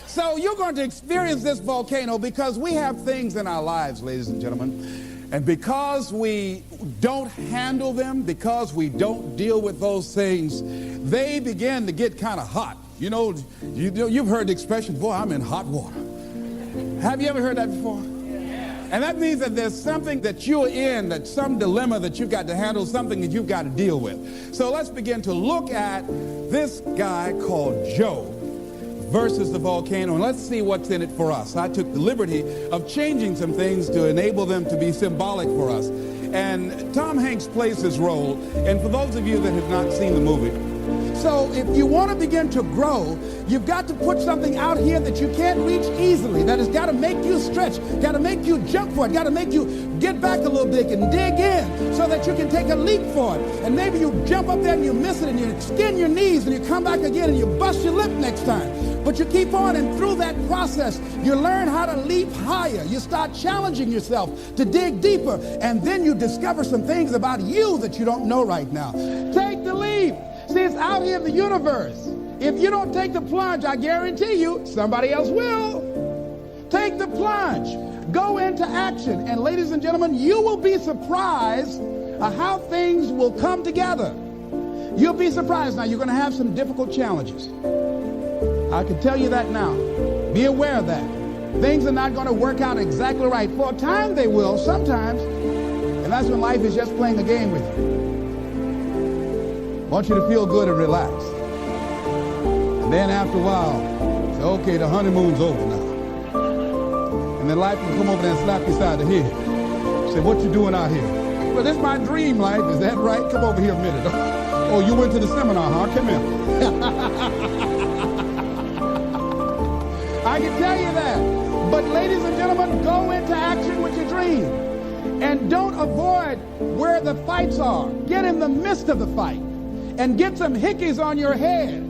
So you're going to experience this volcano because we have things in our lives, ladies and gentlemen, and because we don't handle them, because we don't deal with those things, they begin to get kind of hot. You know, you've heard the expression, boy, I'm in hot water. Have you ever heard that before? And that means that there's something that you're in, that some dilemma that you've got to handle, something that you've got to deal with. So let's begin to look at this guy called Joe versus the volcano, and let's see what's in it for us. I took the liberty of changing some things to enable them to be symbolic for us. And Tom Hanks plays his role, and for those of you that have not seen the movie, so if you want to begin to grow, you've got to put something out here that you can't reach easily, that has got to make you stretch, got to make you jump for it, got to make you get back a little bit and dig in so that you can take a leap for it. And maybe you jump up there and you miss it and you skin your knees and you come back again and you bust your lip next time. But you keep on, and through that process, you learn how to leap higher. You start challenging yourself to dig deeper, and then you discover some things about you that you don't know right now. Take the leap. See, it's out here in the universe. If you don't take the plunge, I guarantee you, somebody else will. Take the plunge. Go into action. And ladies and gentlemen, you will be surprised at how things will come together. You'll be surprised. Now, you're going to have some difficult challenges. I can tell you that now. Be aware of that. Things are not going to work out exactly right. For a time, they will, sometimes. And that's when life is just playing a game with you. I want you to feel good and relax. And then after a while, say, okay, the honeymoon's over now. And then life will come over there and slap you side the head. Say, what you doing out here? Well, this is my dream life. Is that right? Come over here a minute. Oh, you went to the seminar, huh? Come here. I can tell you that. But ladies and gentlemen, go into action with your dream. And don't avoid where the fights are. Get in the midst of the fight. And get some hickeys on your head.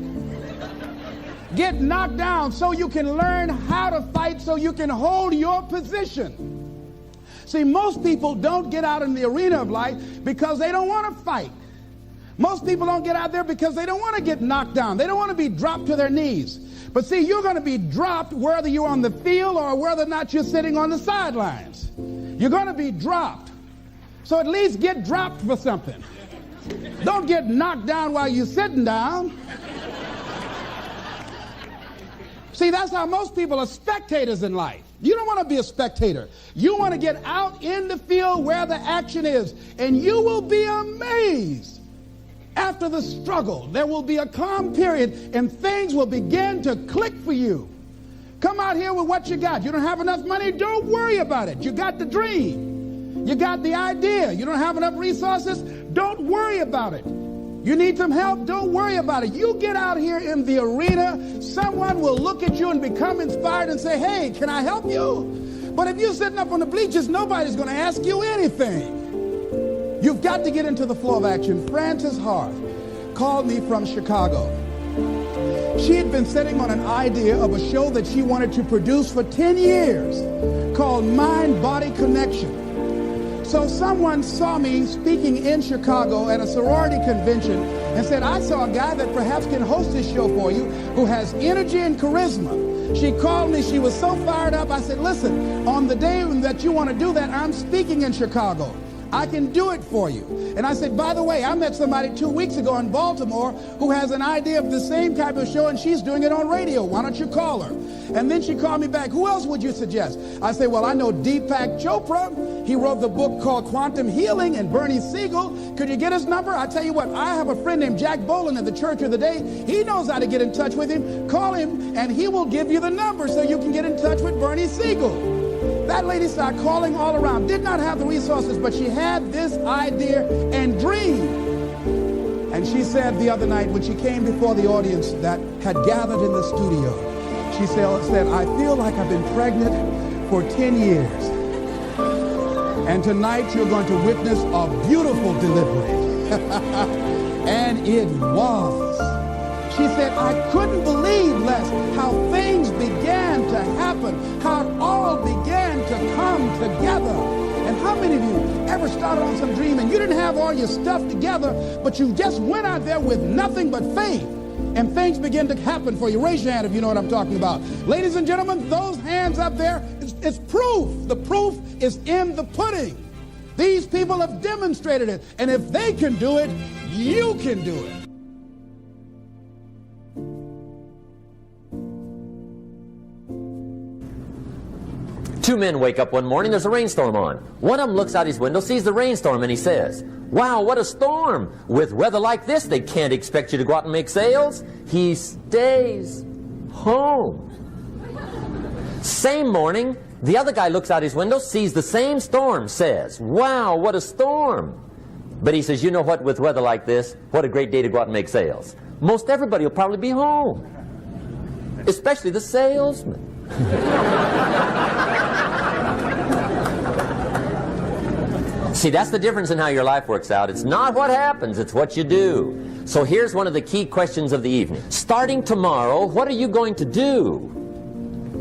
Get knocked down so you can learn how to fight, so you can hold your position. See, most people don't get out in the arena of life because they don't want to fight. Most people don't get out there because they don't want to get knocked down. They don't want to be dropped to their knees. But see, you're going to be dropped whether you're on the field or whether or not you're sitting on the sidelines. You're going to be dropped. So at least get dropped for something. Don't get knocked down while you're sitting down. See, that's how most people are spectators in life. You don't want to be a spectator. You want to get out in the field where the action is, and you will be amazed. After the struggle, there will be a calm period, and things will begin to click for you. Come out here with what you got. You don't have enough money? Don't worry about it. You got the dream. You got the idea. You don't have enough resources? Don't worry about it. You need some help? Don't worry about it. You get out here in the arena, someone will look at you and become inspired and say, hey, can I help you? But if you're sitting up on the bleachers, nobody's going to ask you anything. You've got to get into the flow of action. Frances Hart called me from Chicago. She had been sitting on an idea of a show that she wanted to produce for 10 years called Mind-Body Connection. So someone saw me speaking in Chicago at a sorority convention and said, I saw a guy that perhaps can host this show for you who has energy and charisma. She called me. She was so fired up. I said, listen, on the day that you want to do that, I'm speaking in Chicago. I can do it for you. And I said, by the way, I met somebody 2 weeks ago in Baltimore who has an idea of the same type of show, and she's doing it on radio. Why don't you call her? And then she called me back. Who else would you suggest? I said, well, I know Deepak Chopra. He wrote the book called Quantum Healing, and Bernie Siegel. Could you get his number? I tell you what, I have a friend named Jack Boland at the Church of the Day. He knows how to get in touch with him. Call him, and he will give you the number so you can get in touch with Bernie Siegel. That lady started calling all around. Did not have the resources, but she had this idea and dream. And she said the other night when she came before the audience that had gathered in the studio, she said, I feel like I've been pregnant for 10 years. And tonight you're going to witness a beautiful delivery. And it was. She said, I couldn't believe, Les, how things began to happen, how it all began to come together. And how many of you ever started on some dream and you didn't have all your stuff together, but you just went out there with nothing but faith, and things begin to happen for you. Raise your hand if you know what I'm talking about. Ladies and gentlemen, those hands up there, it's proof. The proof is in the pudding. These people have demonstrated it, and if they can do it, you can do it. Two men wake up one morning, there's a rainstorm on. One of them looks out his window, sees the rainstorm, and he says, "Wow, what a storm. With weather like this, they can't expect you to go out and make sales." He stays home. Same morning, the other guy looks out his window, sees the same storm, says, "Wow, what a storm." But he says, "You know what, with weather like this, what a great day to go out and make sales. Most everybody will probably be home, especially the salesman." See, that's the difference in how your life works out. It's not what happens, it's what you do. So here's one of the key questions of the evening. Starting tomorrow, what are you going to do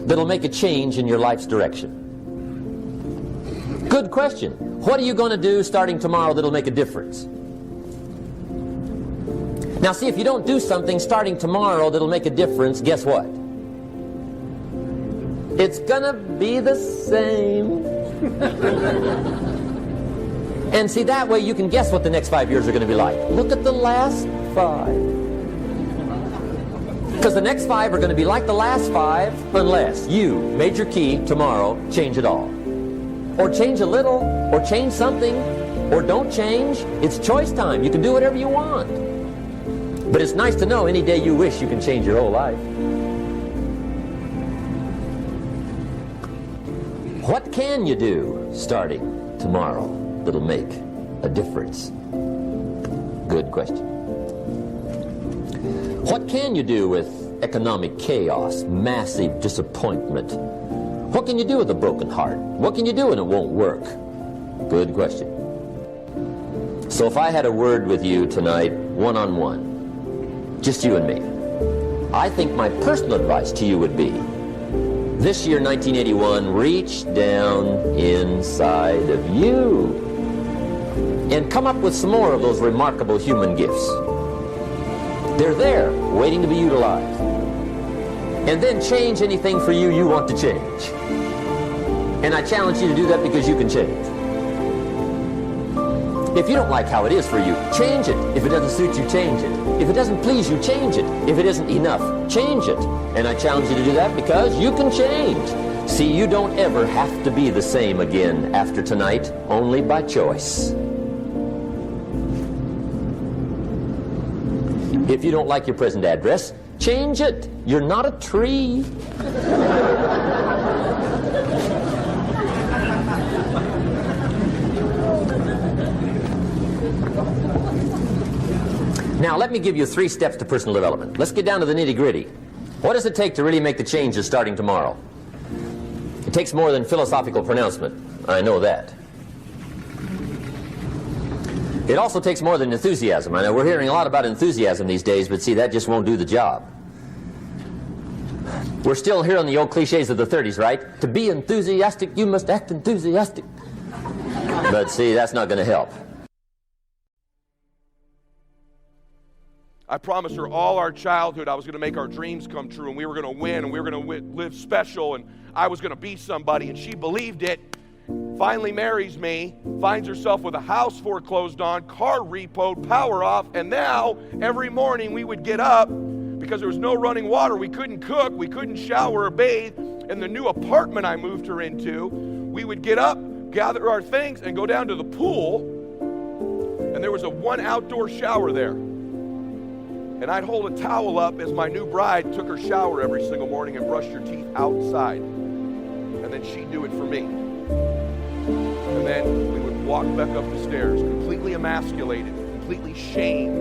that'll make a change in your life's direction? Good question. What are you going to do starting tomorrow that'll make a difference? Now see, if you don't do something starting tomorrow that'll make a difference, guess what? It's gonna be the same. And see, that way you can guess what the next 5 years are going to be like. Look at the last 5. Because the next 5 are going to be like the last 5 unless you, major key, tomorrow, change it all. Or change a little, or change something, or don't change. It's choice time. You can do whatever you want. But it's nice to know any day you wish you can change your whole life. What can you do starting tomorrow that'll make a difference? Good question. What can you do with economic chaos, massive disappointment? What can you do with a broken heart? What can you do when it won't work? Good question. So if I had a word with you tonight, one-on-one, just you and me, I think my personal advice to you would be, this year, 1981, reach down inside of you and come up with some more of those remarkable human gifts. They're there, waiting to be utilized. And then change anything for you want to change. And I challenge you to do that because you can change. If you don't like how it is for you, change it. If it doesn't suit you, change it. If it doesn't please you, change it. If it isn't enough, change it. And I challenge you to do that because you can change. See, you don't ever have to be the same again after tonight, only by choice. If you don't like your present address, change it. You're not a tree. Now, let me give you 3 steps to personal development. Let's get down to the nitty-gritty. What does it take to really make the changes starting tomorrow? It takes more than philosophical pronouncement. I know that. It also takes more than enthusiasm. I know we're hearing a lot about enthusiasm these days, but see, that just won't do the job. We're still hearing the old cliches of the 30s, right? To be enthusiastic, you must act enthusiastic. But see, that's not going to help. I promised her all our childhood I was going to make our dreams come true, and we were going to win, and we were going to live special, and I was going to be somebody, and she believed it. Finally marries me, finds herself with a house foreclosed on, car repoed, power off, and now every morning we would get up because there was no running water. We couldn't cook, we couldn't shower or bathe. In the new apartment I moved her into, we would get up, gather our things, and go down to the pool, and there was a 1 outdoor shower there. And I'd hold a towel up as my new bride took her shower every single morning and brushed her teeth outside. And then she'd do it for me. And then we would walk back up the stairs, completely emasculated, completely shamed.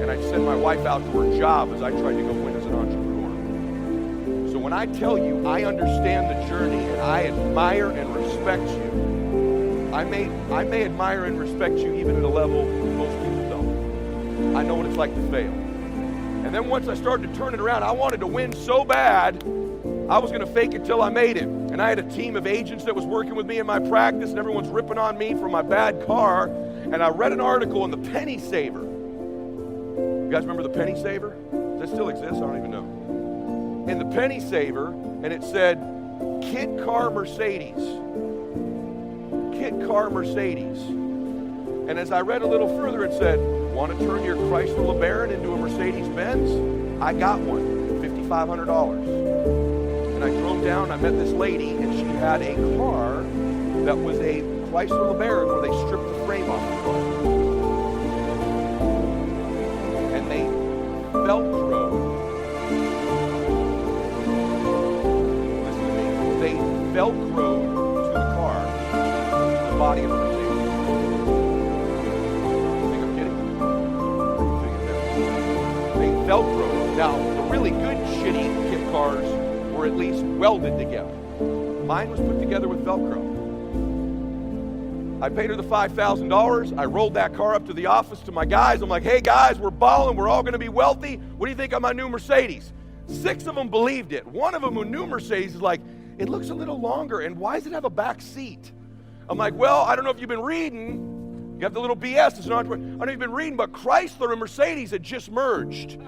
And I'd send my wife out to her job as I tried to go win as an entrepreneur. So when I tell you I understand the journey and I admire and respect you, I may admire and respect you even at a level most people don't. I know what it's like to fail. And then once I started to turn it around, I wanted to win so bad, I was going to fake it till I made it. And I had a team of agents that was working with me in my practice, and everyone's ripping on me for my bad car. And I read an article in the Penny Saver. You guys remember the Penny Saver? Is Does it still exist? I don't even know. And the penny saver, and it said, Kit Car Mercedes. Kit Car Mercedes. And as I read a little further, it said, want to turn your Chrysler LeBaron into a Mercedes-Benz? I got one, $5,500. And I drove down, I met this lady, and she had a car that was a Chrysler LeBaron where they stripped the frame off the car. And they Velcroed. Listen to me. They Velcroed to the car the body of the Mercedes. Velcro. Now, the really good, shitty kit cars were at least welded together. Mine was put together with Velcro. I paid her the $5,000. I rolled that car up to the office to my guys. I'm like, hey guys, we're balling. We're all going to be wealthy. What do you think of my new Mercedes? 6 of them believed it. One of them, who knew Mercedes, is like, it looks a little longer, and why does it have a back seat? I'm like, well, I don't know if you've been reading. You have the little BS. It's not, I don't know if you've been reading, but Chrysler and Mercedes had just merged.